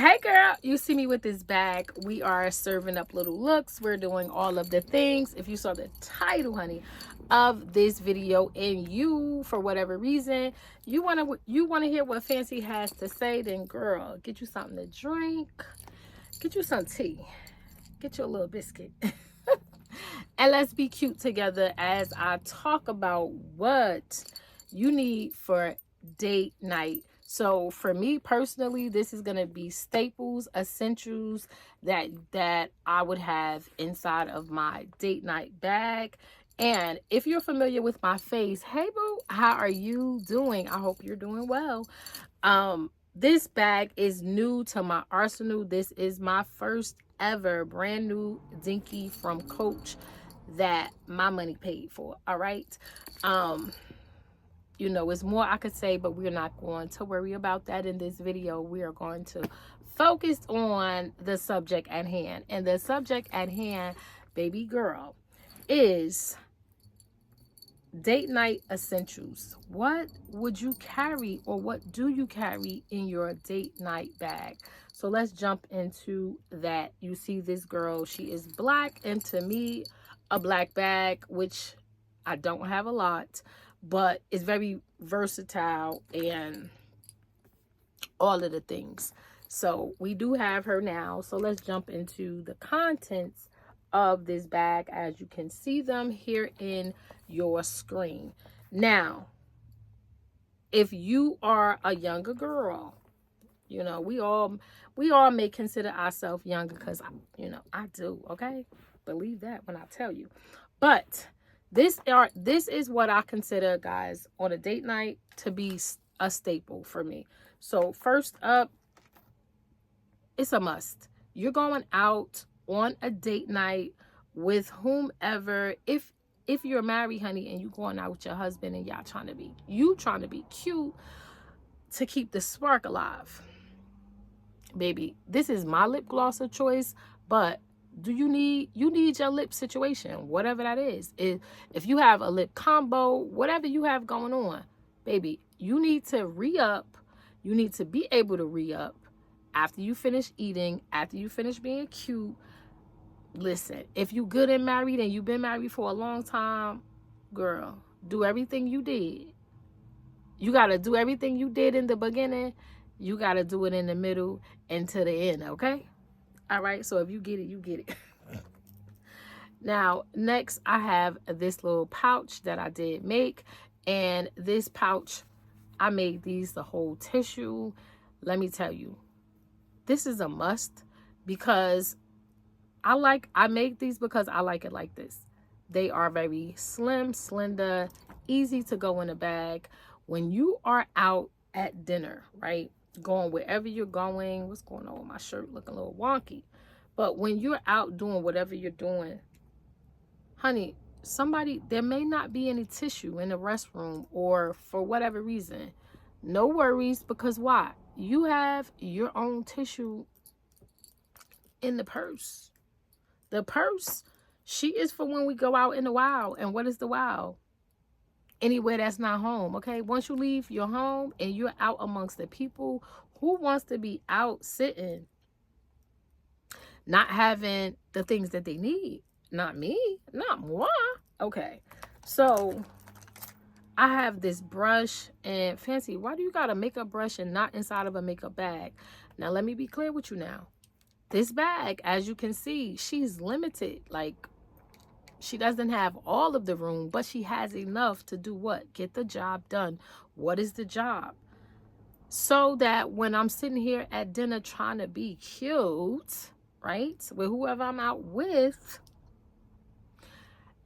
Hey girl, you see me with this bag. We are serving up little looks. We're doing all of the things. If you saw the title, honey, of this video, and you, for whatever reason, you wanna hear what Fancy has to say, then girl, get you something to drink, get you some tea, get you a little biscuit. And let's be cute together as I talk about what you need for date night. So for me personally, this is going to be staples, essentials that I would have inside of my date night bag. And if you're familiar with my face, hey boo, how are you doing? I hope you're doing well. This bag is new to my arsenal. This is my first ever brand new dinky from Coach that my money paid for. All right. You know, it's more I could say, but we're not going to worry about that in this video. We are going to focus on the subject at hand. And the subject at hand, baby girl, is date night essentials. What would you carry, or what do you carry in your date night bag? So let's jump into that. You see this girl, she is black, and to me, a black bag, which I don't have a lot, but it's very versatile and all of the things. So we do have her now. So let's jump into the contents of this bag as you can see them here in your screen. Now, if you are a younger girl, you know, we all may consider ourselves younger, because I do, okay? Believe that when I tell you. But this is what I consider, guys, on a date night to be a staple for me. So first up, it's a must. You're going out on a date night with whomever. If you're married, honey, and you going out with your husband and y'all trying to be cute to keep the spark alive. Baby, this is my lip gloss of choice, but you need your lip situation, whatever that is. If you have a lip combo, whatever you have going on, baby, you need to re-up. You need to be able to re-up after you finish eating, after you finish being cute. Listen, if you good and married and you've been married for a long time, girl, do everything you did. You got to do everything you did in the beginning. You got to do it in the middle and to the end, okay? All right, so if you get it, you get it. Now, next, I have this little pouch that I did make. And this pouch, I made these the whole tissue. Let me tell you, this is a must, because I make these because I like it like this. They are very slim, slender, easy to go in a bag. When you are out at dinner, right? Going wherever you're going. What's going on with my shirt? Looking a little wonky. But when you're out doing whatever you're doing, honey, there may not be any tissue in the restroom, or for whatever reason. No worries, because why? You have your own tissue in the purse. The purse, she is for when we go out in the wild. And what is the wild? Anywhere that's not home, okay? Once you leave your home and you're out amongst the people, who wants to be out sitting, not having the things that they need? Not me, not moi. Okay, so I have this brush. And Fancy, why do you got a makeup brush and not inside of a makeup bag? Now, let me be clear with you now. This bag, as you can see, she's limited. Like, she doesn't have all of the room, but she has enough to do what? Get the job done. What is the job? So that when I'm sitting here at dinner trying to be cute, right, with whoever I'm out with,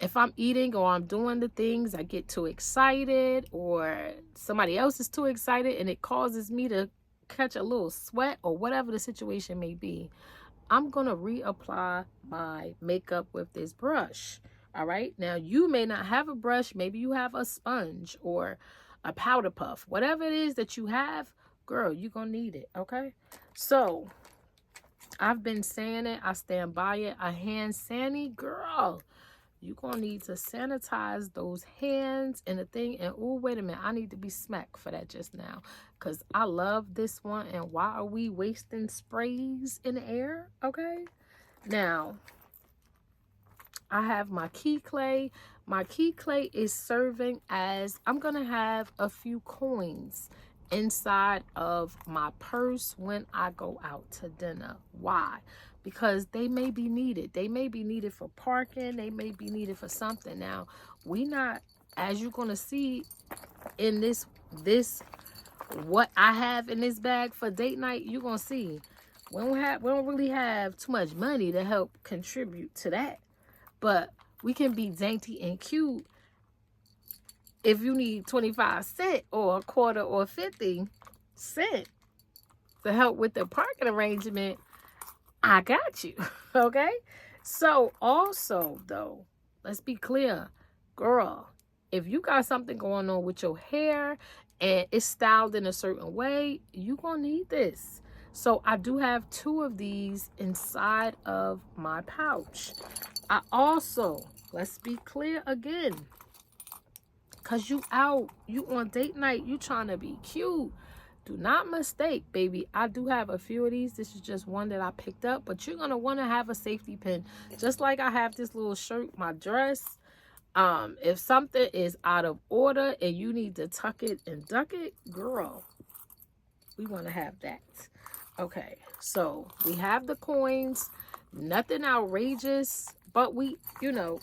if I'm eating or I'm doing the things, I get too excited, or somebody else is too excited and it causes me to catch a little sweat, or whatever the situation may be, I'm going to reapply my makeup with this brush. All right. Now, you may not have a brush. Maybe you have a sponge or a powder puff. Whatever it is that you have, girl, you're going to need it. Okay. So I've been saying it. I stand by it. A hand sanitizer, girl. You're going to need to sanitize those hands and the thing. And, oh, wait a minute. I need to be smacked for that just now. because I love this one. And why are we wasting sprays in the air? Okay. Now, I have my key clay. My key clay is serving as, I'm going to have a few coins inside of my purse when I go out to dinner. Why? Because they may be needed. They may be needed for parking. They may be needed for something. Now, we not, as you're going to see in this what I have in this bag for date night, you're going to see we don't really have too much money to help contribute to that. But we can be dainty and cute. If you need 25 cents or a quarter or 50 cents to help with the parking arrangement, I got you. Okay? So also, though, let's be clear. Girl, if you got something going on with your hair and it's styled in a certain way, you're going to need this. So I do have 2 of these inside of my pouch. I also, let's be clear again, because you out, you on date night, you trying to be cute. Do not mistake, baby. I do have a few of these. This is just one that I picked up, but you're going to want to have a safety pin. Just like I have this little shirt, my dress. If something is out of order and you need to tuck it and duck it, girl, we want to have that. Okay, so we have the coins, nothing outrageous, but we, you know,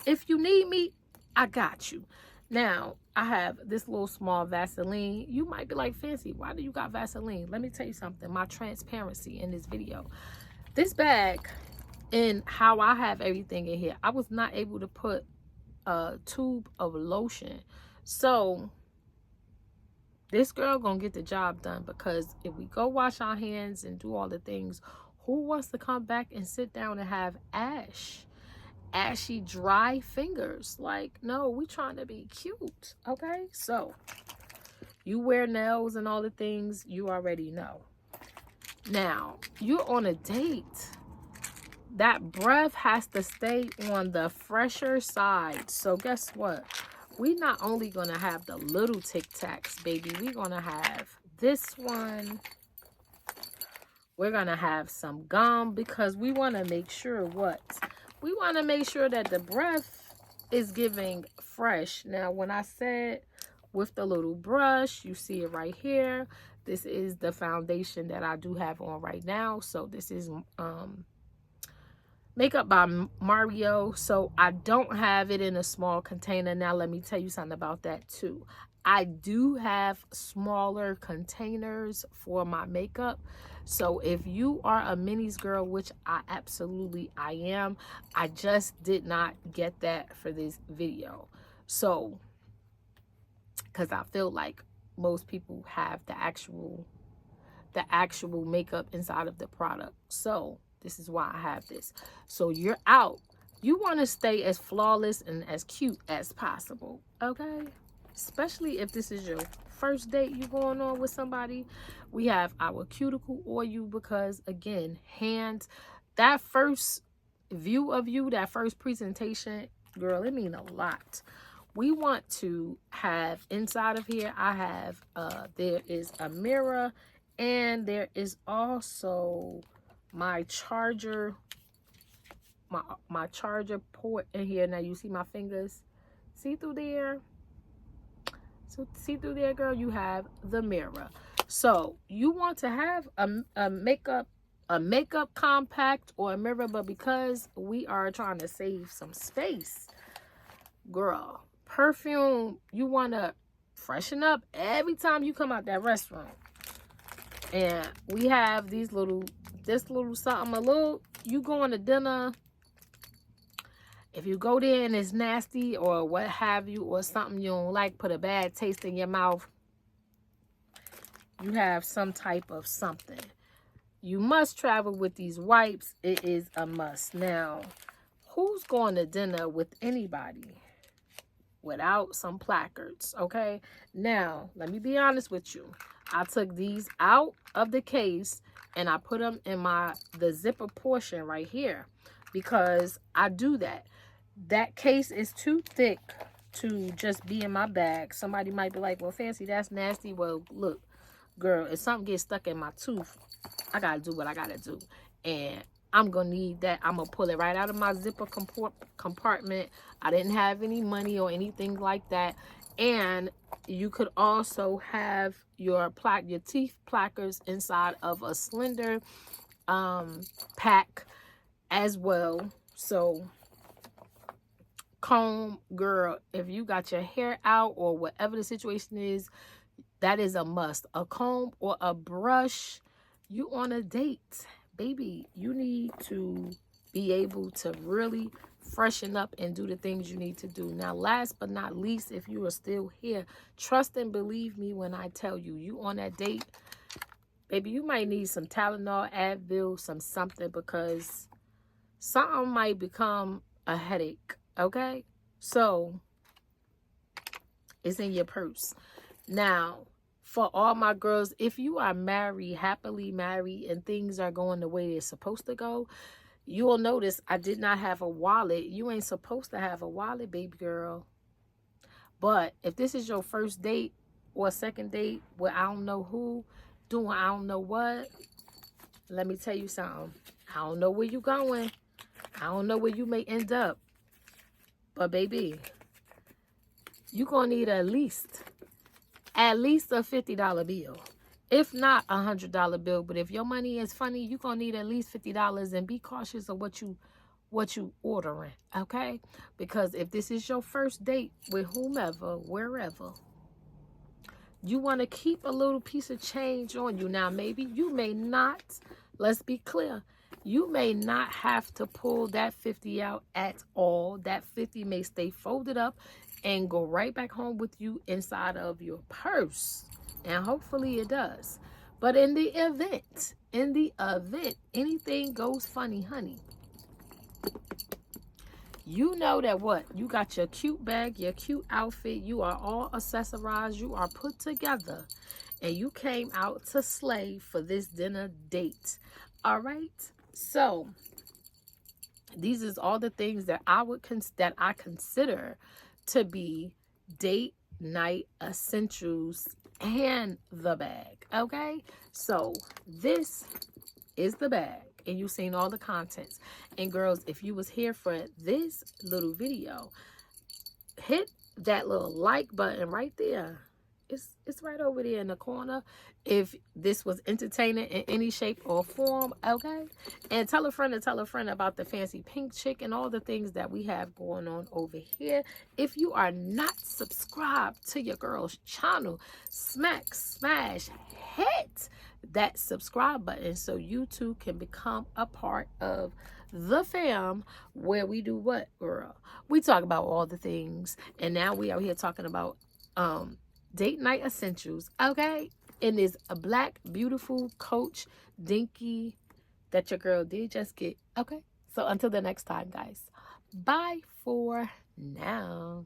if you need me, I got you. Now, I have this little small Vaseline. You might be like, Fancy, why do you got Vaseline? Let me tell you something, my transparency in this video. This bag and how I have everything in here, I was not able to put a tube of lotion. So this girl gonna get the job done, because if we go wash our hands and do all the things, who wants to come back and sit down and have ashy, dry fingers? Like, no, we trying to be cute, okay? So you wear nails and all the things, you already know. Now, you're on a date. That breath has to stay on the fresher side. So guess what? We not only gonna have the little Tic Tacs, baby. We're gonna have this one. We're gonna have some gum, because we want to make sure what? We want to make sure that the breath is giving fresh. Now, when I said with the little brush, you see it right here. This is the foundation that I do have on right now. So this is Makeup by Mario. So I don't have it in a small container. Now let me tell you something about that too. I do have smaller containers for my makeup. So if you are a minis girl, which I am, I just did not get that for this video. So, because I feel like most people have the actual makeup inside of the product. So this is why I have this. So you're out. You want to stay as flawless and as cute as possible, okay? Especially if this is your first date you going on with somebody. We have our cuticle oil, because again, hands, that first view of you, that first presentation, girl, it means a lot. We want to have inside of here, I have there is a mirror, and there is also my charger, my charger port in here. Now you see my fingers, see through there? So see through there, girl, you have the mirror. So you want to have a makeup compact or a mirror, but because we are trying to save some space, girl, perfume, you want to freshen up every time you come out that restroom. And we have this little something, you going to dinner, if you go there and it's nasty or what have you, or something you don't like, put a bad taste in your mouth, you have some type of something. You must travel with these wipes. It is a must. Now, who's going to dinner with anybody without some placards, okay? Now, let me be honest with you. I took these out of the case and I put them in the zipper portion right here, because I do that. That case is too thick to just be in my bag. Somebody might be like, well, Fancy, that's nasty. Well, look, girl, if something gets stuck in my tooth, I gotta do what I gotta do. And I'm gonna need that. I'm gonna pull it right out of my zipper compartment. I didn't have any money or anything like that. And you could also have your teeth plackers inside of a slender pack as well. So comb, girl, if you got your hair out or whatever the situation is, that is a must. A comb or a brush. You on a date, baby, you need to be able to really freshen up and do the things you need to do. Now, last but not least, if you are still here, trust and believe me when I tell you, you on that date, baby, you might need some Tylenol, Advil, something, because something might become a headache, okay? So it's in your purse. Now, for all my girls, if you are married, happily married, and things are going the way they're supposed to go, you will notice I did not have a wallet. You ain't supposed to have a wallet, baby girl. But if this is your first date or second date where I don't know who doing I don't know what, let me tell you something. I don't know where you going. I don't know where you may end up. But baby, you gonna need at least a $50 bill. If not a $100 bill. But if your money is funny, you're gonna need at least $50, and be cautious of what you ordering, okay? Because if this is your first date with whomever, wherever, you want to keep a little piece of change on you. Now, maybe you may not, let's be clear, you may not have to pull that 50 out at all. That 50 may stay folded up and go right back home with you inside of your purse. And hopefully it does. But in the event, anything goes funny, honey, you know that what? You got your cute bag, your cute outfit. You are all accessorized. You are put together. And you came out to slay for this dinner date. All right? So, these is all the things that I consider to be date night essentials and the bag. Okay? So, this is the bag. And you've seen all the contents. And girls, if you was here for this little video, hit that little like button right there. It's right over there in the corner. If this was entertaining in any shape or form, okay? And tell a friend about the fancy pink chick and all the things that we have going on over here. If you are not subscribed to your girl's channel, smash, hit that subscribe button so you too can become a part of the fam, where we do what, girl? We talk about all the things. And now we are here talking about date night essentials, okay? And it's a black, beautiful Coach dinky that your girl did just get, okay? So until the next time, guys, bye for now.